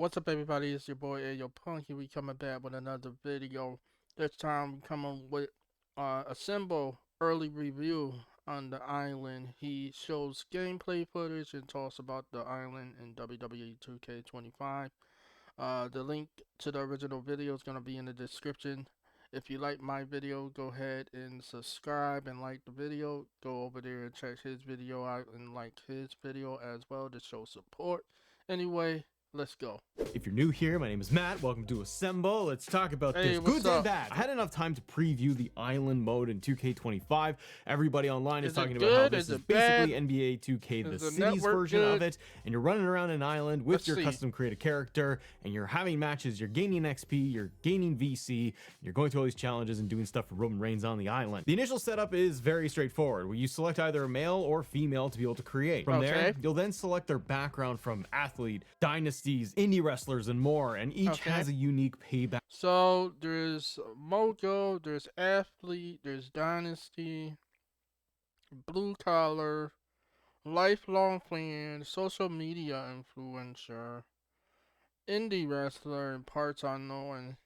What's up, everybody? It's your boy Ayo Punky. We coming back with another video. This time we coming with a symbol early review on the island. He shows gameplay footage and talks about the island in WWE2k25. The link to the original video is gonna be in the description. If you like my video, go ahead and subscribe and like the video. Go over there and check his video out and like his video as well to show support. Anyway, let's go. If you're new here, my name is Matt. Welcome to Assemble. Let's talk about Hey, this. what's Good up? and bad. I had enough time to preview the island mode in 2K25. Everybody online is Is it talking about how good? this Is is it bad? basically NBA 2K, the Is the cities network version of good? it, and you're running around an island with Let's your see. custom created character, and you're having matches, you're gaining XP, you're gaining VC, you're going through all these challenges and doing stuff for Roman Reigns on the island. The initial setup is very straightforward, where you select either a male or female to be able to create. From there, Okay. you'll then select their background from athlete, dynasties, indie wrestlers, and more, and each Okay. has a unique payback. So there's Mogo, there's Athlete, there's Dynasty, Blue Collar, Lifelong Fan, Social Media Influencer, Indie Wrestler, and Parts Unknown.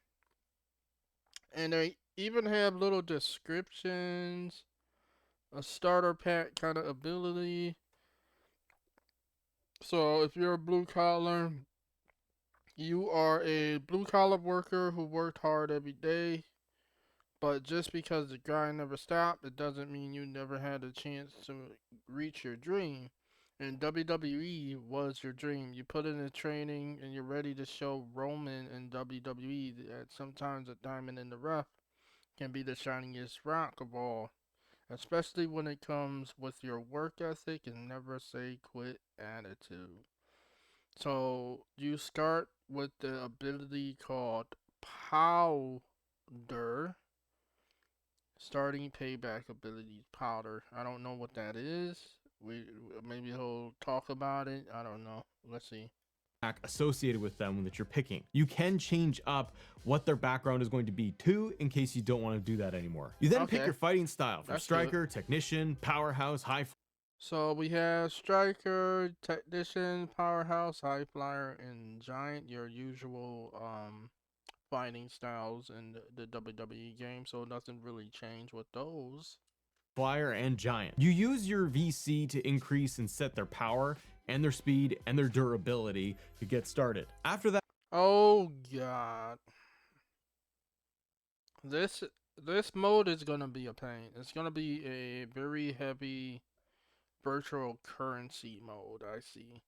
And they even have little descriptions, a starter pack kind of ability. So if you're a blue collar, you are a blue collar worker who worked hard every day, but just because the grind never stopped, it doesn't mean you never had a chance to reach your dream. And WWE was your dream. You put in the training and you're ready to show Roman in WWE that sometimes a diamond in the rough can be the shiniest rock of all, especially when it comes with your work ethic and never say quit attitude. So you start with the ability called Powder. Starting payback ability Powder. I don't know what that is. Maybe he'll talk about it. I don't know. Let's see. Associated with them that you're picking. You can change up what their background is going to be too, in case you don't want to do that anymore. You then pick Okay. your fighting style from That's striker, technician, powerhouse, high So we have Striker, Technician, Powerhouse, High Flyer, and Giant. Your usual fighting styles in the WWE game. So nothing really changed with those. flyer, and giant. You use your VC to increase and set their power and their speed and their durability to get started. After that, Oh god. This mode is gonna be a pain. It's gonna be a very heavy virtual currency mode, I see.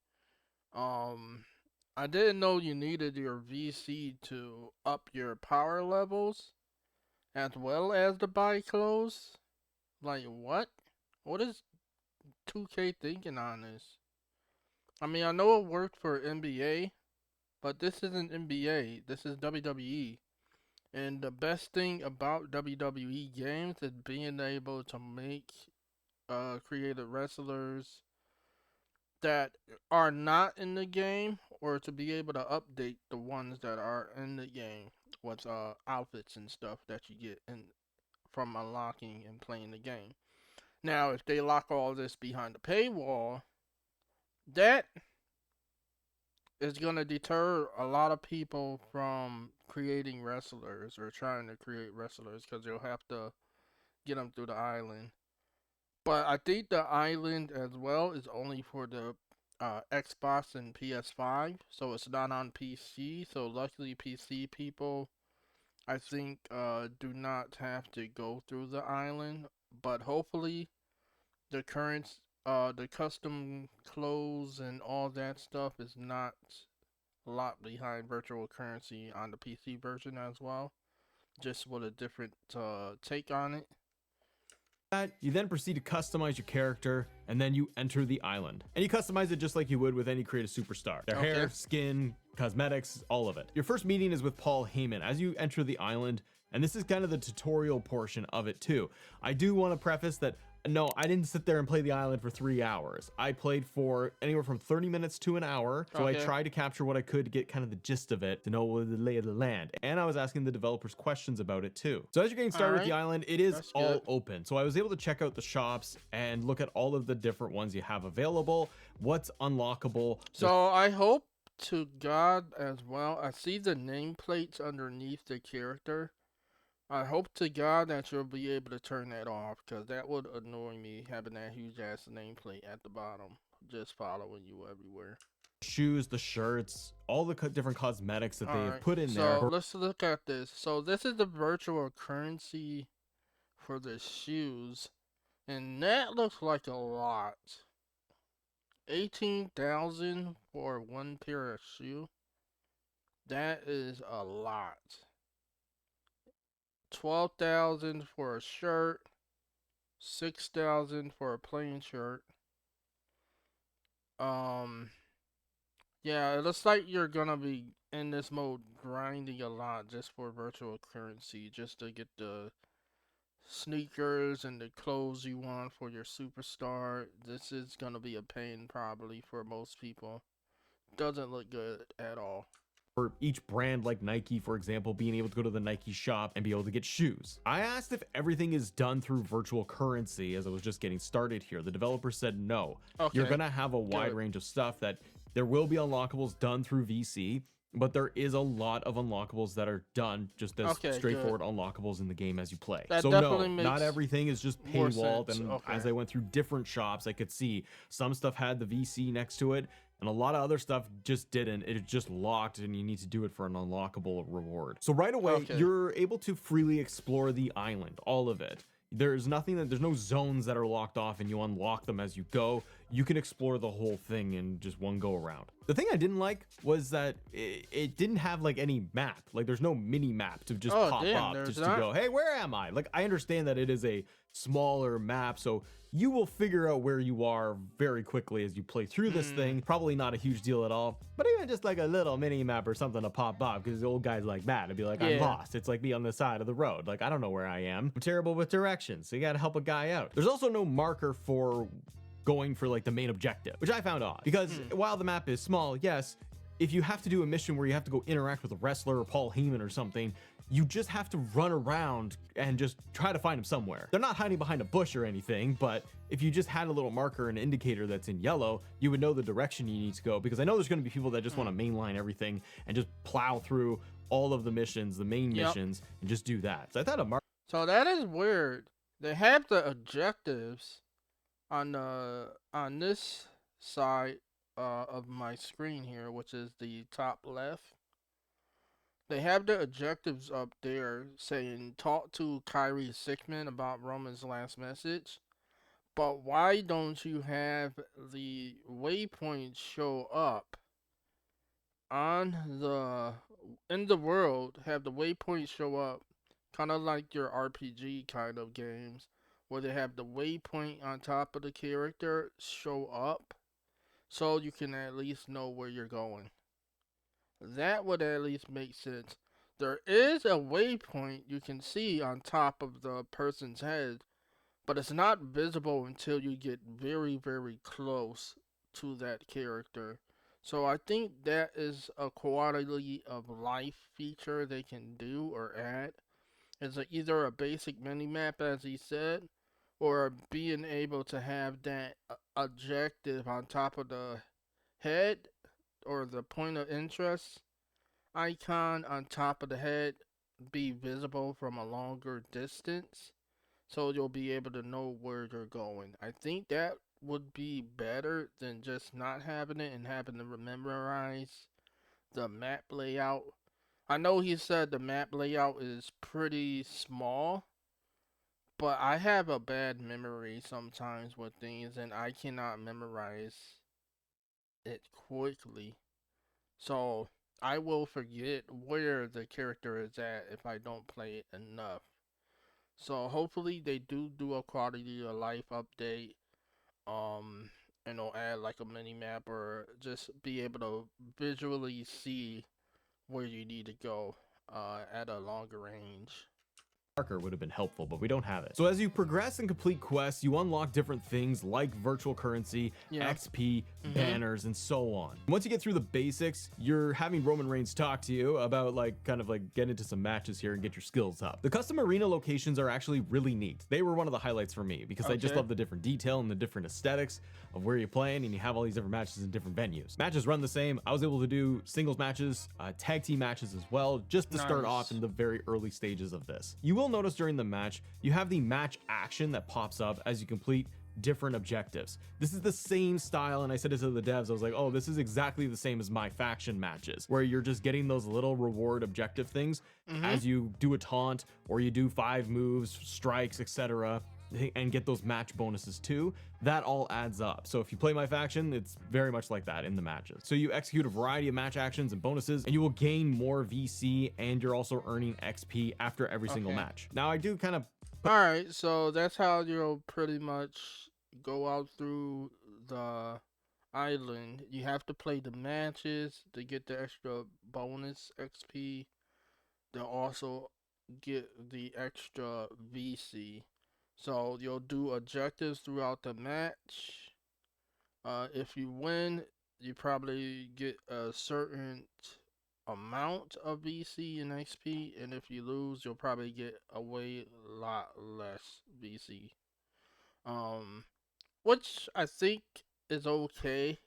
I didn't know you needed your VC to up your power levels as well as to buy clothes. Like what? What is 2K thinking on this? I mean, I know it worked for NBA, but this isn't NBA. This is WWE. And the best thing about WWE games is being able to make creative wrestlers that are not in the game, or to be able to update the ones that are in the game with outfits and stuff that you get in from unlocking and playing the game. Now, if they lock all this behind the paywall, that is going to deter a lot of people from creating wrestlers or trying to create wrestlers, because you'll have to get them through the island. But I think the island as well is only for the Xbox and PS5, so it's not on PC. So luckily, PC people, I think, do not have to go through the island. But hopefully, the custom clothes and all that stuff is not locked behind virtual currency on the PC version as well, just with a different take on it. you then proceed to customize your character, and then you enter the island. And you customize it just like you would with any creative superstar. Their hair, Okay. skin, cosmetics, all of it. Your first meeting is with Paul Heyman as you enter the island, and this is kind of the tutorial portion of it too. I do want to preface that no, I didn't sit there and play the island for 3 hours. I played for anywhere from 30 minutes to an hour. So Okay. I tried to capture what I could to get kind of the gist of it, to know the lay of the land. And I was asking the developers questions about it too. So as you're getting started with the island, it is That's all good. open. So I was able to check out the shops and look at all of the different ones you have available, what's unlockable. So I hope to God as well, I see the nameplates underneath the character. I hope to God that you'll be able to turn that off, because that would annoy me having that huge ass nameplate at the bottom just following you everywhere. Shoes, the shirts, all the different cosmetics that they have Alright, put in there. so let's look at this. So this is the virtual currency for the shoes, and that looks like a lot. 18,000 for one pair of shoe. That is a lot. 12,000 for a shirt. 6,000 for a plain shirt. Um, yeah, it looks like you're gonna be in this mode grinding a lot just for virtual currency, just to get the sneakers and the clothes you want for your superstar. This is gonna be a pain probably for most people. Doesn't look good at all. For each brand, like Nike, for example, being able to go to the Nike shop and be able to get shoes. I asked if everything is done through virtual currency as I was just getting started here. The developer said no. Okay. You're gonna have a wide range of stuff that there will be unlockables done through VC, but there is a lot of unlockables that are done just as straightforward unlockables in the game as you play. That so definitely no, makes not everything is just more paywalled. sense. And as I went through different shops, I could see some stuff had the VC next to it, and a lot of other stuff just didn't. It just locked, and you need to do it for an unlockable reward. So right away, you're able to freely explore the island, all of it. There's no zones that are locked off and you unlock them as you go. You can explore the whole thing in just one go around. The thing I didn't like was that it didn't have like any map. Like there's no mini map to just pop up just to go, hey, where am I? Like I understand that it is a smaller map, so you will figure out where you are very quickly as you play through this thing. Probably not a huge deal at all, but even just like a little mini map or something to pop up, because the old guys like that, I'd be like, I'm lost. It's like me on the side of the road. Like, I don't know where I am. I'm terrible with directions, so you gotta help a guy out. There's also no marker for going for like the main objective, which I found odd, because while the map is small, yes, if you have to do a mission where you have to go interact with a wrestler or Paul Heyman or something, you just have to run around and just try to find him somewhere. They're not hiding behind a bush or anything, but if you just had a little marker and indicator that's in yellow, you would know the direction you need to go, because I know there's going to be people that just want to mainline everything and just plow through all of the missions, the main missions, and just do that. So I thought a marker. So that is weird. They have the objectives on this side of my screen here, which is the top left. They have the objectives up there saying talk to Kyrie Sickman about Roman's last message. But why don't you have the waypoints show up on in the world, have the waypoints show up, kind of like your RPG kind of games, where they have the waypoint on top of the character show up, so you can at least know where you're going. That would at least make sense. There is a waypoint you can see on top of the person's head, but it's not visible until you get very, very close to that character. So I think that is a quality of life feature they can do or add. It's either a basic mini map, as he said, or being able to have that objective on top of the head, or the point of interest icon on top of the head be visible from a longer distance, so you'll be able to know where you're going. I think that would be better than just not having it and having to memorize the map layout. I know he said the map layout is pretty small, but I have a bad memory sometimes with things, and I cannot memorize it quickly. So I will forget where the character is at if I don't play it enough. So hopefully they do a quality of life update. Add like a mini map, or just be able to visually see where you need to go at a longer range. marker would have been helpful, but we don't have it. So as you progress and complete quests, you unlock different things like virtual currency, XP, banners, and so on. Once you get through the basics, you're having Roman Reigns talk to you about kind of get into some matches here and get your skills up. The custom arena locations are actually really neat. They were one of the highlights for me because I just love the different detail and the different aesthetics of where you're playing, and you have all these different matches in different venues. Matches run the same. I was able to do singles matches, tag team matches as well, just to start off in the very early stages of this. You will notice during the match, you have the match action that pops up as you complete different objectives. This is the same style, and I said it to the devs, I was like, oh, this is exactly the same as my faction matches, where you're just getting those little reward objective things as you do a taunt, or you do 5 moves, strikes, etc., and get those match bonuses too. That all adds up. So if you play my faction, it's very much like that in the matches. So you execute a variety of match actions and bonuses, and you will gain more VC, and you're also earning XP after every single match. Now I do kind of... Alright, so that's how you'll pretty much go out through the island. You have to play the matches to get the extra bonus XP. They'll also get the extra VC. So you'll do objectives throughout the match. If you win, you probably get a certain amount of VC and XP, and if you lose, you'll probably get a lot less VC. Which I think is okay.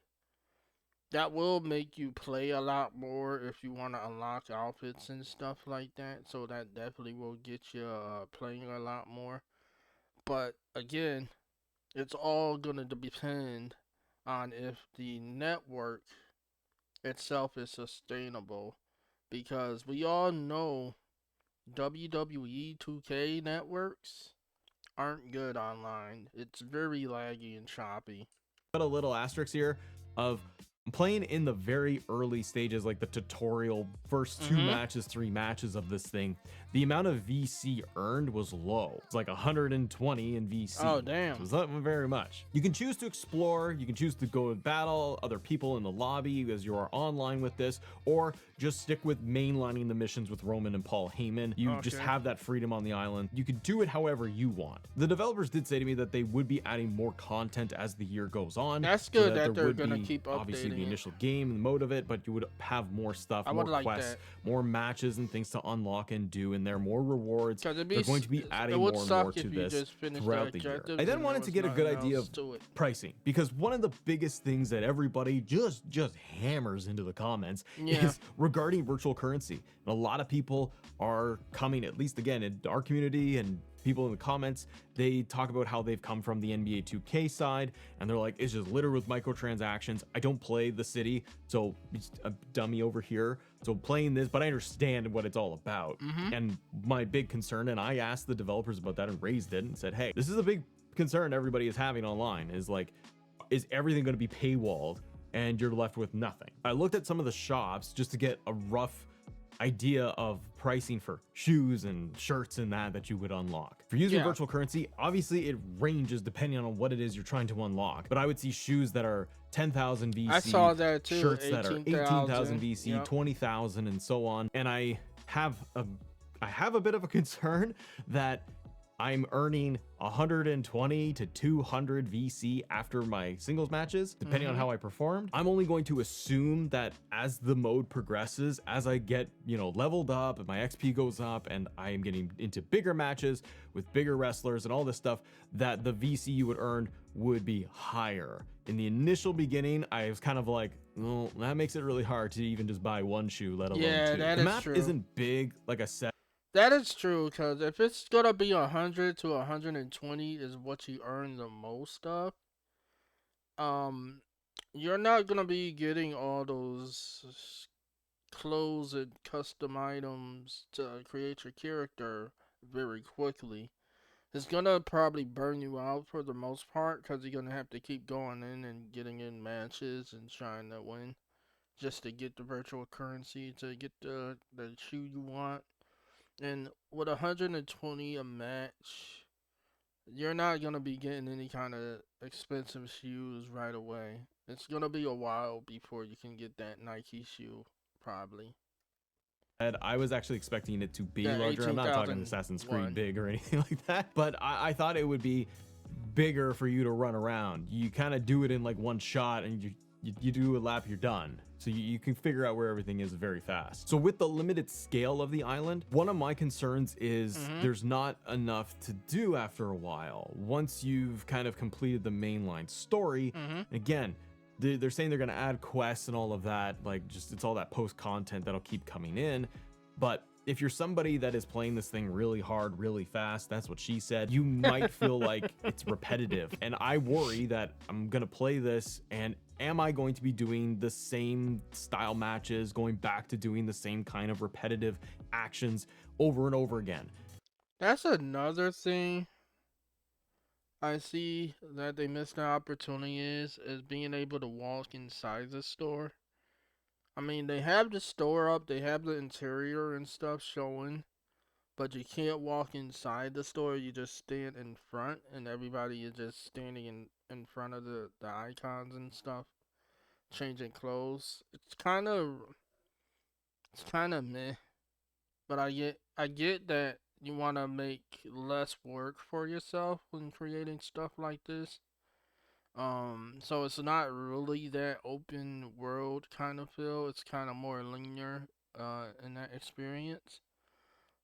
That will make you play a lot more if you want to unlock outfits and stuff like that. So that definitely will get you playing a lot more. But again, it's all gonna depend on if the network itself is sustainable, because we all know WWE2k networks aren't good online. It's very laggy and choppy. But a little asterisk here of playing in the very early stages, like the tutorial first 2 matches, 3 matches of this thing. The amount of VC earned was low. It's like 120 in VC. Oh, damn. So it's not very much. You can choose to explore, you can choose to go and battle other people in the lobby as you are online with this, or just stick with mainlining the missions with Roman and Paul Heyman. You just have that freedom on the island. You can do it however you want. The developers did say to me that they would be adding more content as the year goes on. That's good, so that they're gonna keep updating obviously the initial game, the mode of it, but you would have more stuff, more quests, more matches and things to unlock and do in there, more rewards. They're going to be adding more and more to this throughout the year. I then wanted to get a good idea of pricing, because one of the biggest things that everybody just hammers into the comments is regarding virtual currency. And a lot of people are coming, at least again in our community and people in the comments, they talk about how they've come from the NBA 2K side, and they're like, it's just littered with microtransactions. I don't play the city, so it's a dummy over here. So playing this, but I understand what it's all about. And my big concern, and I asked the developers about that and raised it and said, hey, this is a big concern everybody is having online, is like, is everything going to be paywalled and you're left with nothing? I looked at some of the shops just to get a rough idea of pricing for shoes and shirts and that you would unlock. For using virtual currency, obviously it ranges depending on what it is you're trying to unlock, but I would see shoes that are 10,000 VC, I saw that too, shirts that are 18,000 VC, 20,000 and so on. And I have a bit of a concern that I'm earning 120 to 200 VC after my singles matches, depending on how I performed. I'm only going to assume that as the mode progresses, as I get, leveled up and my XP goes up and I am getting into bigger matches with bigger wrestlers and all this stuff, that the VC you would earn would be higher. In the initial beginning, I was kind of like, well, that makes it really hard to even just buy one shoe, let alone two. The map isn't big, like I said. That is true, because if it's gonna be 100 to 120 is what you earn the most of, you're not gonna be getting all those clothes and custom items to create your character very quickly. It's gonna probably burn you out for the most part, because you're gonna have to keep going in and getting in matches and trying to win just to get the virtual currency to get the shoe you want. And with 120 a match, you're not gonna be getting any kind of expensive shoes right away. It's gonna be a while before you can get that Nike shoe, probably. And I was actually expecting it to be Yeah, larger. I'm not talking 18,001. Assassin's Creed big or anything like that, but I thought it would be bigger for you to run around. You kind of do it in like one shot, and you do a lap, you're done. So you can figure out where everything is very fast. So with the limited scale of the island, one of my concerns is there's not enough to do after a while. Once you've kind of completed the mainline story, again, they're saying they're going to add quests and all of that, like just it's all that post content that'll keep coming in. But if you're somebody that is playing this thing really hard, really fast, that's what she said, you might feel like it's repetitive. And I worry that I'm going to play this, and am I going to be doing the same style matches, going back to doing the same kind of repetitive actions over and over again? That's another thing I see that they missed the opportunity is being able to walk inside the store. I mean, they have the store up, they have the interior and stuff showing, but you can't walk inside the store. You just stand in front, and everybody is just standing in front of the icons and stuff, changing clothes. It's kind of meh, but I get that you want to make less work for yourself when creating stuff like this. So it's not really that open world kind of feel. It's kind of more linear in that experience.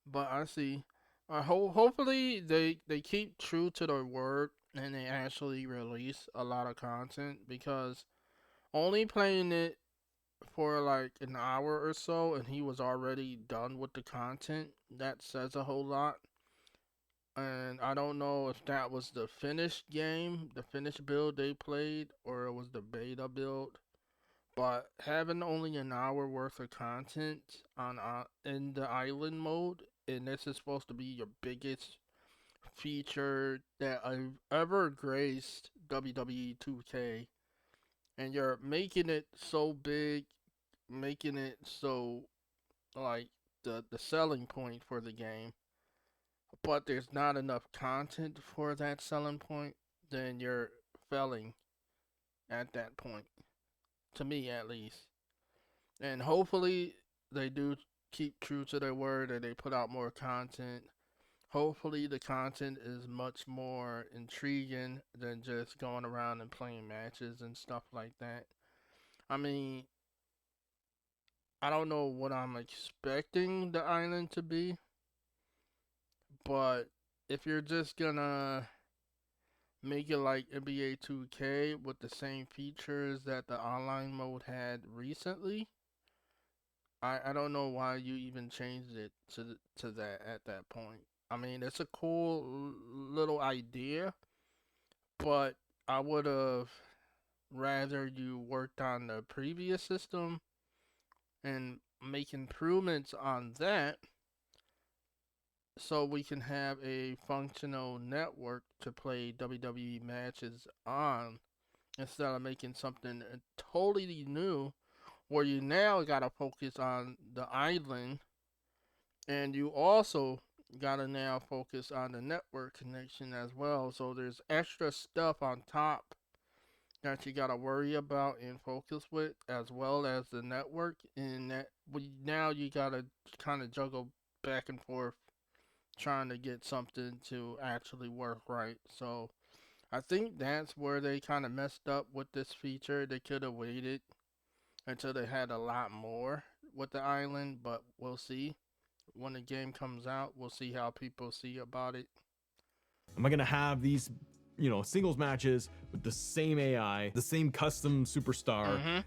But I see. Hopefully they keep true to their word and they actually release a lot of content, because only playing it for like an hour or so and he was already done with the content, that says a whole lot. And I don't know if that was the finished game, the finished build they played, or it was the beta build. But having only an hour worth of content on in the island mode, and this is supposed to be your biggest feature that I've ever graced WWE 2K, and you're making it so big, making it so like the selling point for the game, but there's not enough content for that selling point, then you're failing at that point. To me, at least. And hopefully, they do keep true to their word and they put out more content. Hopefully, the content is much more intriguing than just going around and playing matches and stuff like that. I mean, I don't know what I'm expecting the island to be, but if you're just gonna make it like NBA 2K with the same features that the online mode had recently, I don't know why you even changed it to that at that point. I mean, it's a cool little idea, but I would have rather you worked on the previous system and make improvements on that so we can have a functional network to play WWE matches on, instead of making something totally new where you now gotta focus on the island, and you also gotta now focus on the network connection as well. So there's extra stuff on top that you gotta worry about and focus with, as well as the network. And that now you gotta kind of juggle back and forth trying to get something to actually work right. So I think that's where they kind of messed up with this feature. They could have waited until they had a lot more with the island, but we'll see. When the game comes out, we'll see how people see about it. Am I going to have these, singles matches with the same AI, the same custom superstar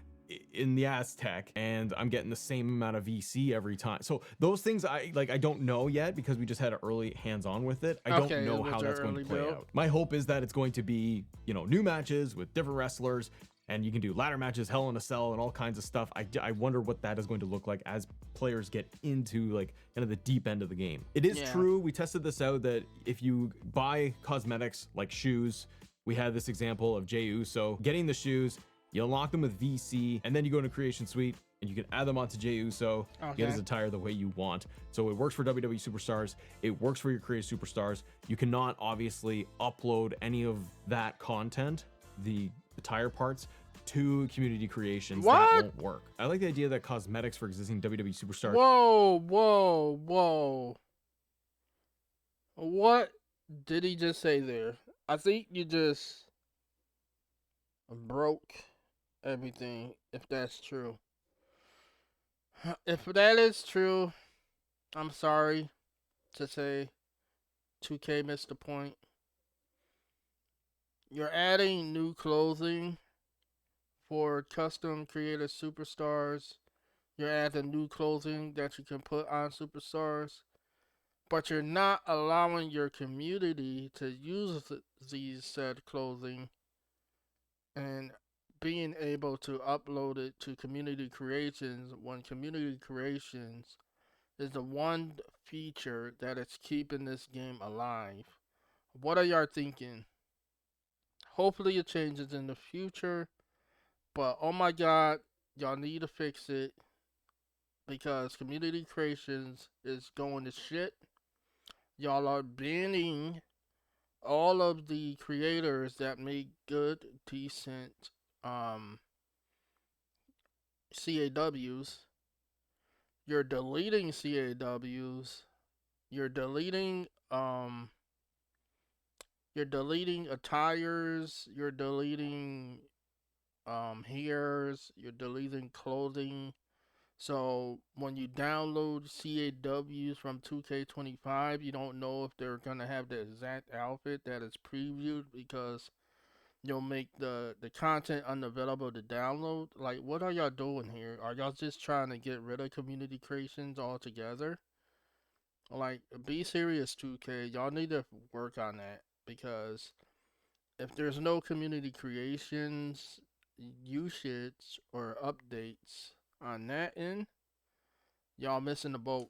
in the Aztec, and I'm getting the same amount of VC every time? So those things I don't know yet, because we just had an early hands-on with it. I don't know how that's going to play out. My hope is that it's going to be, new matches with different wrestlers, and you can do ladder matches, Hell in a Cell, and all kinds of stuff. I wonder what that is going to look like as players get into like kind of the deep end of the game. It is true, we tested this out, that if you buy cosmetics like shoes, we had this example of Jey Uso getting the shoes, you unlock them with VC, and then you go into Creation Suite and you can add them onto Jey Uso, get his attire the way you want. So it works for WWE Superstars, it works for your Creative Superstars. You cannot obviously upload any of that content, the attire parts, 2 community creations, that What? won't work. I like the idea that cosmetics for existing WWE superstars. Whoa. What did he just say there? I think you just broke everything, if that's true. If that is true, I'm sorry to say 2K missed the point. You're adding new clothing for custom created superstars. You're adding new clothing that you can put on superstars, but you're not allowing your community to use these said clothing and being able to upload it to community creations when community creations is the one feature that is keeping this game alive. What are y'all thinking? Hopefully it changes in the future, but oh my god, y'all need to fix it because community creations is going to shit. Y'all are banning all of the creators that make good, decent CAWs. You're deleting CAWs. You're deleting you're deleting attires, you're deleting hairs, you're deleting clothing. So when you download CAWs from 2K25, you don't know if they're gonna have the exact outfit that is previewed because you'll make the content unavailable to download. Like, what are y'all doing here? Are y'all just trying to get rid of community creations altogether? Like, be serious, 2K. Y'all need to work on that because if there's no community creations, usage, or updates on that end, y'all missing the boat.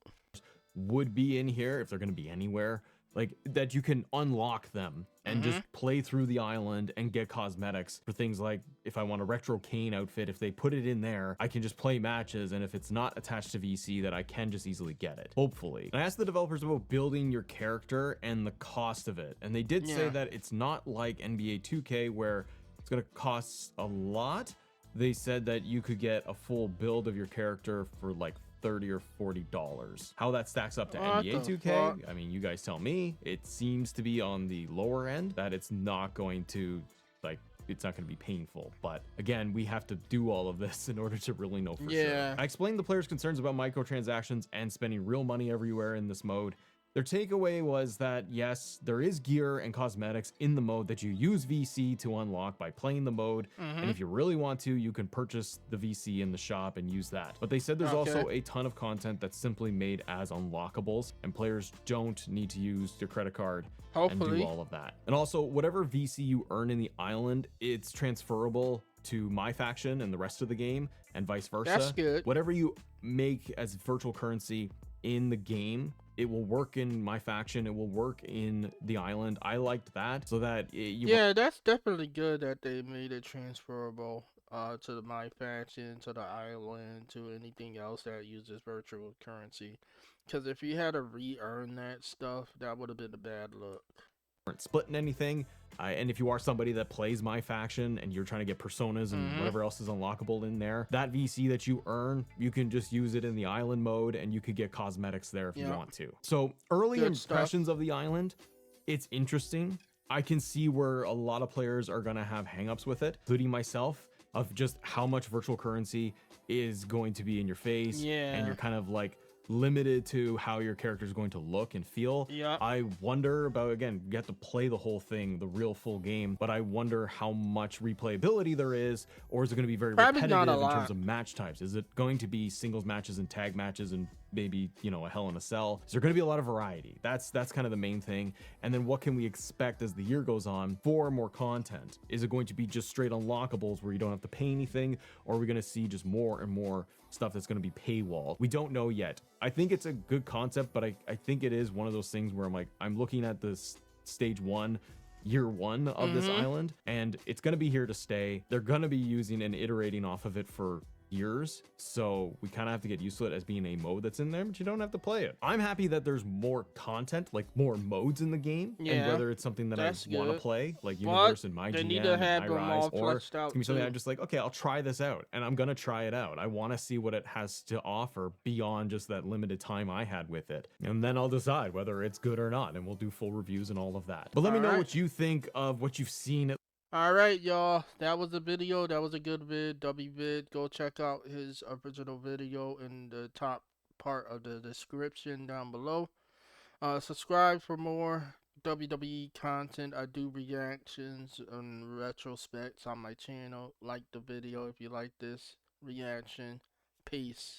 Would be in here if they're going to be anywhere, like that you can unlock them and just play through the island and get cosmetics for things like if I want a retro Kane outfit, if they put it in there, I can just play matches, and if it's not attached to VC, that I can just easily get it, hopefully. And I asked the developers about building your character and the cost of it, and they did say that it's not like NBA 2K where it's going to cost a lot. They said that you could get a full build of your character for like $30 or $40. How that stacks up to NBA 2K, I mean, you guys tell me. It seems to be on the lower end, that it's not going to, like, it's not going to be painful. But again, we have to do all of this in order to really know for sure. I explained the players' concerns about microtransactions and spending real money everywhere in this mode. Their takeaway was that, yes, there is gear and cosmetics in the mode that you use VC to unlock by playing the mode. And if you really want to, you can purchase the VC in the shop and use that. But they said there's also a ton of content that's simply made as unlockables, and players don't need to use their credit card and do all of that. And also, whatever VC you earn in the island, it's transferable to my faction and the rest of the game, and vice versa. That's good. Whatever you make as virtual currency in the game, it will work in my faction, it will work in the island. I liked that, so that yeah, that's definitely good that they made it transferable to my faction, to the island, to anything else that uses virtual currency. Because if you had to re-earn that stuff, that would have been a bad look. Splitting anything, and if you are somebody that plays my faction and you're trying to get personas and whatever else is unlockable in there, that VC that you earn, you can just use it in the island mode, and you could get cosmetics there if you want to. So early impressions of the island, it's interesting. I can see where a lot of players are going to have hangups with it, including myself, of just how much virtual currency is going to be in your face, and you're kind of like limited to how your character is going to look and feel. I wonder about, again, you have to play the whole thing, the real full game, but I wonder how much replayability there is, or is it going to be very repetitive in terms of match types? Is it going to be singles matches and tag matches and maybe, you know, a Hell in a Cell? Is there going to be a lot of variety? That's kind of the main thing. And then what can we expect as the year goes on for more content? Is it going to be just straight unlockables where you don't have to pay anything, or are we going to see just more and more stuff that's going to be paywall? We don't know yet. I think it's a good concept, but I think it is one of those things where I'm looking at this stage one, year one of this island, and it's going to be here to stay. They're going to be using and iterating off of it for years, so we kind of have to get used to it as being a mode that's in there, but you don't have to play it. I'm happy that there's more content, like more modes in the game, and Yeah, whether it's something that I that's want to good. play, like But Universe and My they need GM to and have them iRise, all or fleshed it's out gonna be something too. I'm just like, okay, I'll try this out, and I'm gonna try it out. I want to see what it has to offer beyond just that limited time I had with it, and then I'll decide whether it's good or not, and we'll do full reviews and all of that. But let me know Alright. what you think of what you've seen. Alright, y'all. That was the video. That was a good vid. Vid. Go check out his original video in the top part of the description down below. Subscribe for more WWE content. I do reactions and retrospects on my channel. Like the video if you like this reaction. Peace.